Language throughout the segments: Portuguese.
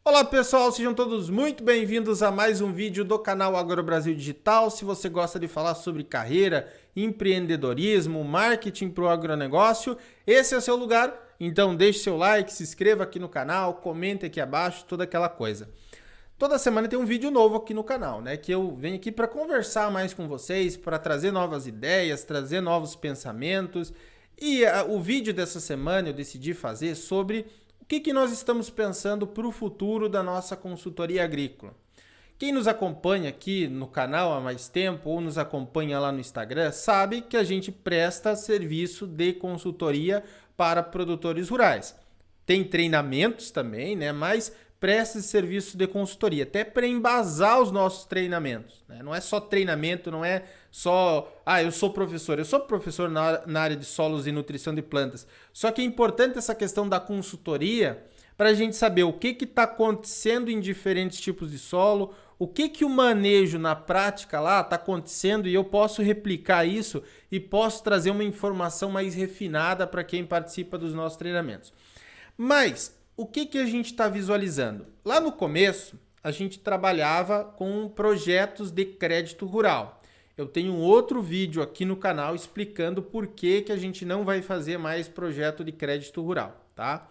Olá pessoal, sejam todos muito bem-vindos a mais um vídeo do canal Agro Brasil Digital. Se você gosta de falar sobre carreira, empreendedorismo, marketing para o agronegócio, esse é o seu lugar. Então deixe seu like, se inscreva aqui no canal, comente aqui abaixo, toda aquela coisa. Toda semana tem um vídeo novo aqui no canal, né? Que eu venho aqui para conversar mais com vocês, para trazer novas ideias, trazer novos pensamentos. E o vídeo dessa semana eu decidi fazer sobre o que nós estamos pensando para o futuro da nossa consultoria agrícola. Quem nos acompanha aqui no canal há mais tempo ou nos acompanha lá no Instagram sabe que a gente presta serviço de consultoria para produtores rurais. Tem treinamentos também, né? Mas presta esse serviço de consultoria, até para embasar os nossos treinamentos, né? Não é só treinamento, não é só, eu sou professor na área de solos e nutrição de plantas. Só que é importante essa questão da consultoria para a gente saber o que está acontecendo em diferentes tipos de solo, o que o manejo na prática lá está acontecendo e eu posso replicar isso e posso trazer uma informação mais refinada para quem participa dos nossos treinamentos. Mas o que a gente está visualizando? Lá no começo, a gente trabalhava com projetos de crédito rural. Eu tenho um outro vídeo aqui no canal explicando por que a gente não vai fazer mais projeto de crédito rural, tá?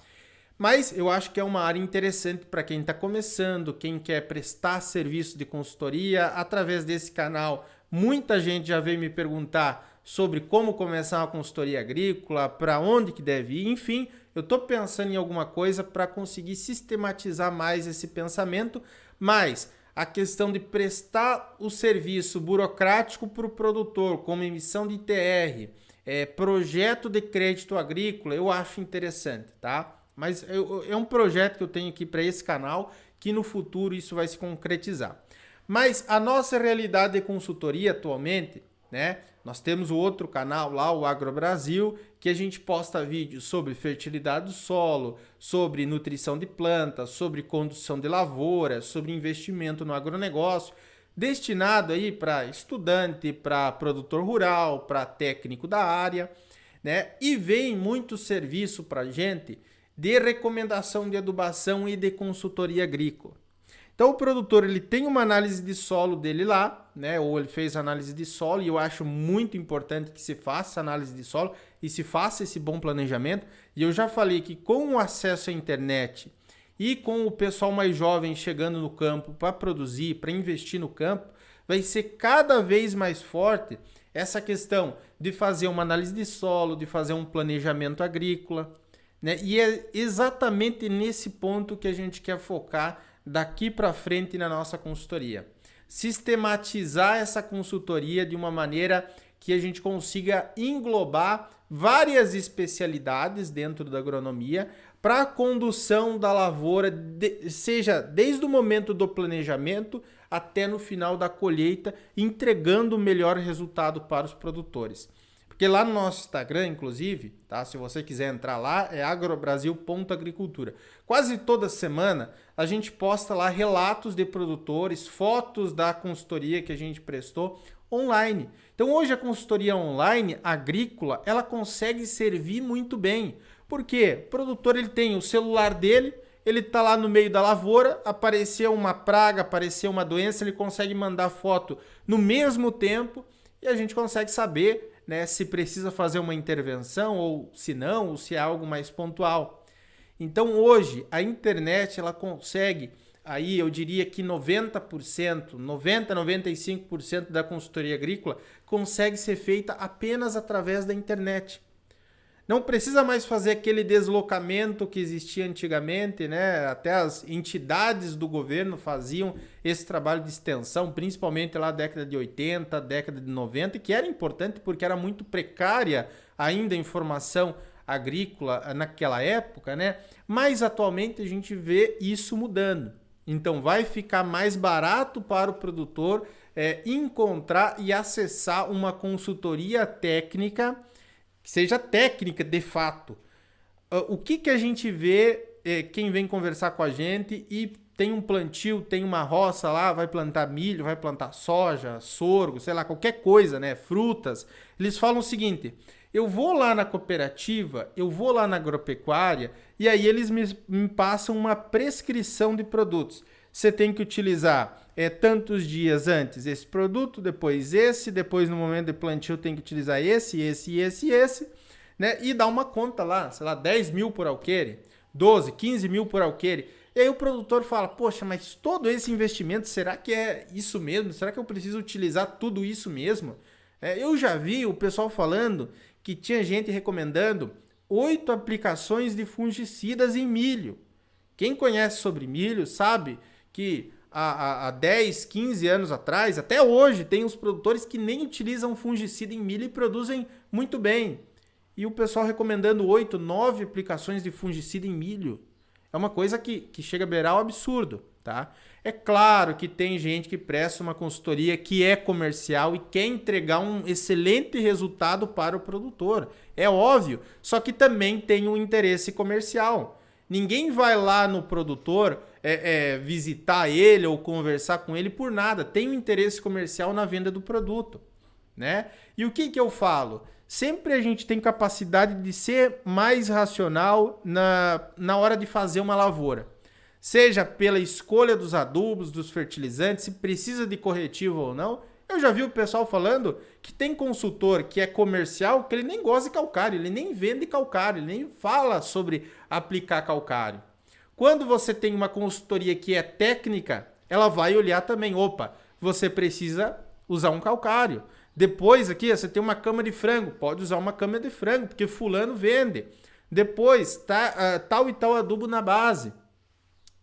Mas eu acho que é uma área interessante para quem está começando, quem quer prestar serviço de consultoria. Através desse canal, muita gente já veio me perguntar sobre como começar uma consultoria agrícola, para onde que deve ir, enfim. Eu estou pensando em alguma coisa para conseguir sistematizar mais esse pensamento, mas a questão de prestar o serviço burocrático para o produtor, como emissão de ITR, projeto de crédito agrícola, eu acho interessante, tá? Mas é um projeto que eu tenho aqui para esse canal, que no futuro isso vai se concretizar. Mas a nossa realidade de consultoria atualmente, né? Nós temos o outro canal lá, o Agro Brasil, que a gente posta vídeos sobre fertilidade do solo, sobre nutrição de plantas, sobre condução de lavoura, sobre investimento no agronegócio, destinado aí para estudante, para produtor rural, para técnico da área, né? E vem muito serviço para a gente de recomendação de adubação e de consultoria agrícola. Então o produtor ele tem uma análise de solo dele lá, né? Ou ele fez análise de solo e eu acho muito importante que se faça análise de solo e se faça esse bom planejamento. E eu já falei que com o acesso à internet e com o pessoal mais jovem chegando no campo para produzir, para investir no campo, vai ser cada vez mais forte essa questão de fazer uma análise de solo, de fazer um planejamento agrícola, né? E é exatamente nesse ponto que a gente quer focar daqui para frente na nossa consultoria. Sistematizar essa consultoria de uma maneira que a gente consiga englobar várias especialidades dentro da agronomia para a condução da lavoura, seja desde o momento do planejamento até no final da colheita, entregando o melhor resultado para os produtores. Porque lá no nosso Instagram, inclusive, tá? Se você quiser entrar lá, é agrobrasil.agricultura. Quase toda semana a gente posta lá relatos de produtores, fotos da consultoria que a gente prestou online. Então hoje a consultoria online agrícola, ela consegue servir muito bem. Por quê? O produtor ele tem o celular dele, ele está lá no meio da lavoura, apareceu uma praga, apareceu uma doença, ele consegue mandar foto no mesmo tempo e a gente consegue saber, né, se precisa fazer uma intervenção ou se não, ou se é algo mais pontual. Então hoje a internet ela consegue, aí eu diria que 90%, 95% da consultoria agrícola consegue ser feita apenas através da internet. Não precisa mais fazer aquele deslocamento que existia antigamente, né? Até as entidades do governo faziam esse trabalho de extensão, principalmente lá na década de 80, década de 90, que era importante porque era muito precária ainda a informação agrícola naquela época, né? Mas atualmente a gente vê isso mudando. Então vai ficar mais barato para o produtor encontrar e acessar uma consultoria técnica que seja técnica de fato. O que a gente vê, quem vem conversar com a gente e tem um plantio, tem uma roça lá, vai plantar milho, vai plantar soja, sorgo, sei lá, qualquer coisa, né? Frutas. Eles falam o seguinte, Eu vou lá na cooperativa, eu vou lá na agropecuária e aí eles me passam uma prescrição de produtos. Você tem que utilizar tantos dias antes esse produto, depois esse, depois no momento de plantio tem que utilizar esse, né? E dá uma conta lá, sei lá, 10 mil por alqueire, 12, 15 mil por alqueire. E aí o produtor fala, poxa, mas todo esse investimento, será que é isso mesmo? Será que eu preciso utilizar tudo isso mesmo? Eu já vi o pessoal falando que tinha gente recomendando 8 aplicações de fungicidas em milho. Quem conhece sobre milho sabe que há 10, 15 anos atrás, até hoje, tem os produtores que nem utilizam fungicida em milho e produzem muito bem. E o pessoal recomendando 8, 9 aplicações de fungicida em milho. É uma coisa que chega a beirar o absurdo, tá? É claro que tem gente que presta uma consultoria que é comercial e quer entregar um excelente resultado para o produtor. É óbvio, só que também tem um interesse comercial. Ninguém vai lá no produtor visitar ele ou conversar com ele por nada. Tem um interesse comercial na venda do produto, né? E o que eu falo? Sempre a gente tem capacidade de ser mais racional na hora de fazer uma lavoura. Seja pela escolha dos adubos, dos fertilizantes, se precisa de corretivo ou não. Eu já vi o pessoal falando que tem consultor que é comercial que ele nem gosta de calcário, ele nem vende calcário, ele nem fala sobre aplicar calcário. Quando você tem uma consultoria que é técnica, ela vai olhar também, opa, você precisa usar um calcário. Depois aqui, você tem uma cama de frango, pode usar uma cama de frango, porque fulano vende. Depois, tal e tal adubo na base.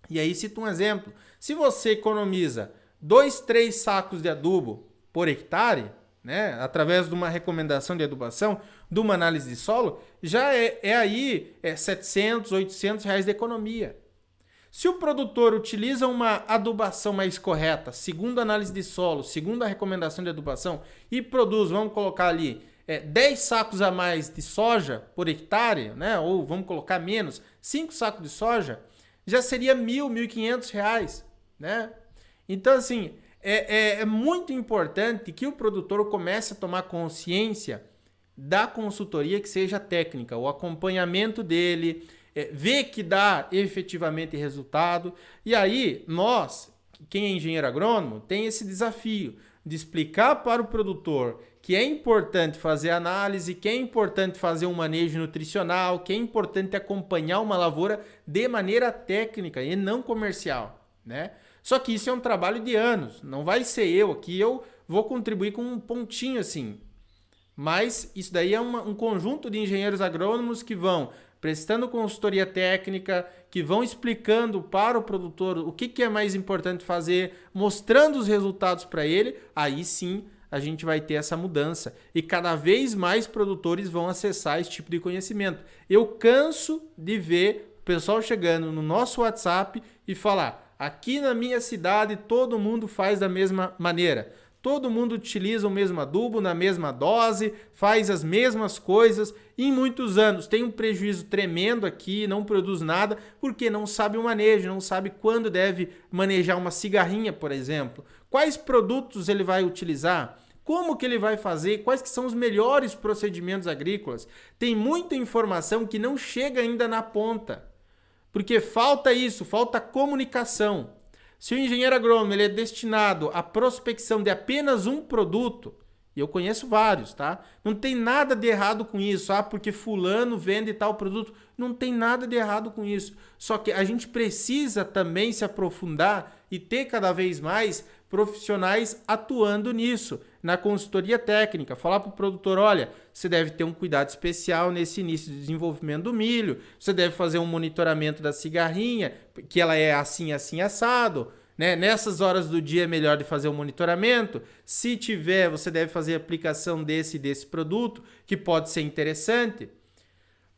E aí cito um exemplo. Se você economiza 2, 3 sacos de adubo por hectare, né, através de uma recomendação de adubação, de uma análise de solo, já aí 700, 800 reais de economia. Se o produtor utiliza uma adubação mais correta, segundo a análise de solo, segundo a recomendação de adubação, e produz, vamos colocar ali, 10 sacos a mais de soja por hectare, né? Ou vamos colocar menos, 5 sacos de soja, já seria R$1.000, R$1.500, né? Então, assim, é muito importante que o produtor comece a tomar consciência da consultoria que seja técnica, o acompanhamento dele, ver que dá efetivamente resultado. E aí, nós, quem é engenheiro agrônomo, tem esse desafio de explicar para o produtor que é importante fazer análise, que é importante fazer um manejo nutricional, que é importante acompanhar uma lavoura de maneira técnica e não comercial, né? Só que isso é um trabalho de anos, não vai ser eu aqui, eu vou contribuir com um pontinho assim. Mas isso daí é um conjunto de engenheiros agrônomos que vão prestando consultoria técnica, que vão explicando para o produtor o que é mais importante fazer, mostrando os resultados para ele, aí sim a gente vai ter essa mudança. E cada vez mais produtores vão acessar esse tipo de conhecimento. Eu canso de ver o pessoal chegando no nosso WhatsApp e falar, aqui na minha cidade todo mundo faz da mesma maneira. Todo mundo utiliza o mesmo adubo, na mesma dose, faz as mesmas coisas. Em muitos anos tem um prejuízo tremendo aqui, não produz nada, porque não sabe o manejo, não sabe quando deve manejar uma cigarrinha, por exemplo. Quais produtos ele vai utilizar? Como que ele vai fazer? Quais que são os melhores procedimentos agrícolas? Tem muita informação que não chega ainda na ponta, porque falta isso, falta comunicação. Se o engenheiro agrônomo ele é destinado à prospecção de apenas um produto, e eu conheço vários, tá? Não tem nada de errado com isso, porque fulano vende tal produto. Não tem nada de errado com isso. Só que a gente precisa também se aprofundar e ter cada vez mais profissionais atuando nisso, na consultoria técnica. Falar para o produtor, olha, você deve ter um cuidado especial nesse início de desenvolvimento do milho, você deve fazer um monitoramento da cigarrinha, que ela é assim, assim, assado, né? Nessas horas do dia é melhor de fazer o monitoramento. Se tiver, você deve fazer a aplicação desse produto, que pode ser interessante.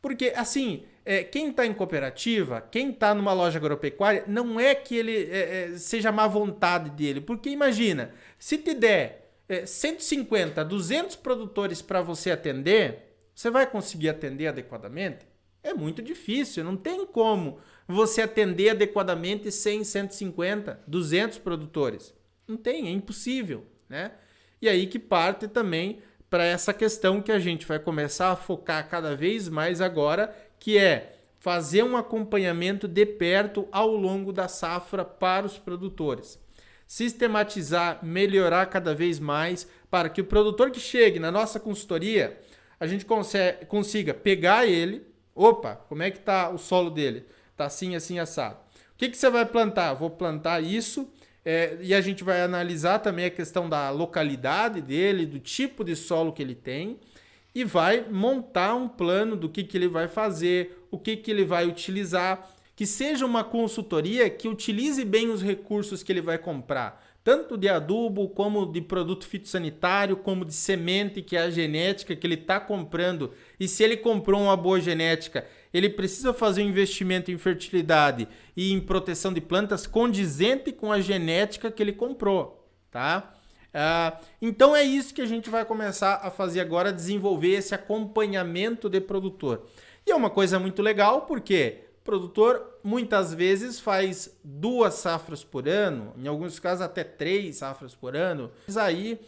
Porque, assim, quem está em cooperativa, quem está numa loja agropecuária, não é que ele seja má vontade dele. Porque imagina, se te der 150, 200 produtores para você atender, você vai conseguir atender adequadamente? É muito difícil, não tem como você atender adequadamente 100, 150, 200 produtores. Não tem, é impossível, né? E aí que parte também para essa questão que a gente vai começar a focar cada vez mais agora, que é fazer um acompanhamento de perto ao longo da safra para os produtores. Sistematizar, melhorar cada vez mais para que o produtor que chegue na nossa consultoria, a gente consiga pegar ele, opa, como é que está o solo dele? Está assim, assim, assado. O que você vai plantar? Vou plantar isso, e a gente vai analisar também a questão da localidade dele, do tipo de solo que ele tem, e vai montar um plano do que ele vai fazer, o que ele vai utilizar, que seja uma consultoria que utilize bem os recursos que ele vai comprar, tanto de adubo, como de produto fitossanitário, como de semente, que é a genética que ele está comprando. E se ele comprou uma boa genética, ele precisa fazer um investimento em fertilidade e em proteção de plantas condizente com a genética que ele comprou, tá? Então é isso que a gente vai começar a fazer agora, desenvolver esse acompanhamento de produtor. E é uma coisa muito legal porque o produtor muitas vezes faz 2 safras por ano, em alguns casos até 3 safras por ano. Mas aí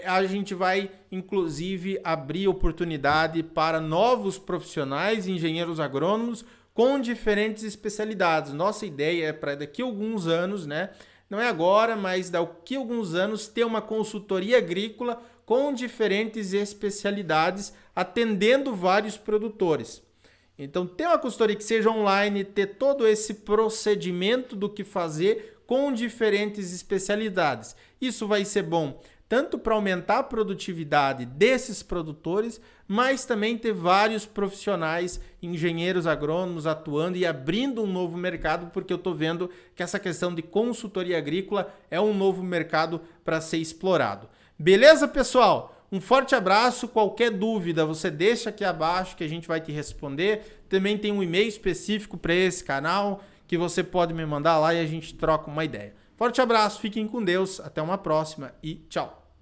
a gente vai inclusive abrir oportunidade para novos profissionais, engenheiros agrônomos com diferentes especialidades. Nossa ideia é para daqui a alguns anos, né? Não é agora, mas daqui a alguns anos ter uma consultoria agrícola com diferentes especialidades, atendendo vários produtores. Então, ter uma consultoria que seja online, ter todo esse procedimento do que fazer com diferentes especialidades. Isso vai ser bom tanto para aumentar a produtividade desses produtores, mas também ter vários profissionais, engenheiros agrônomos atuando e abrindo um novo mercado, porque eu estou vendo que essa questão de consultoria agrícola é um novo mercado para ser explorado. Beleza, pessoal? Um forte abraço. Qualquer dúvida você deixa aqui abaixo que a gente vai te responder. Também tem um e-mail específico para esse canal que você pode me mandar lá e a gente troca uma ideia. Forte abraço, fiquem com Deus, até uma próxima e tchau!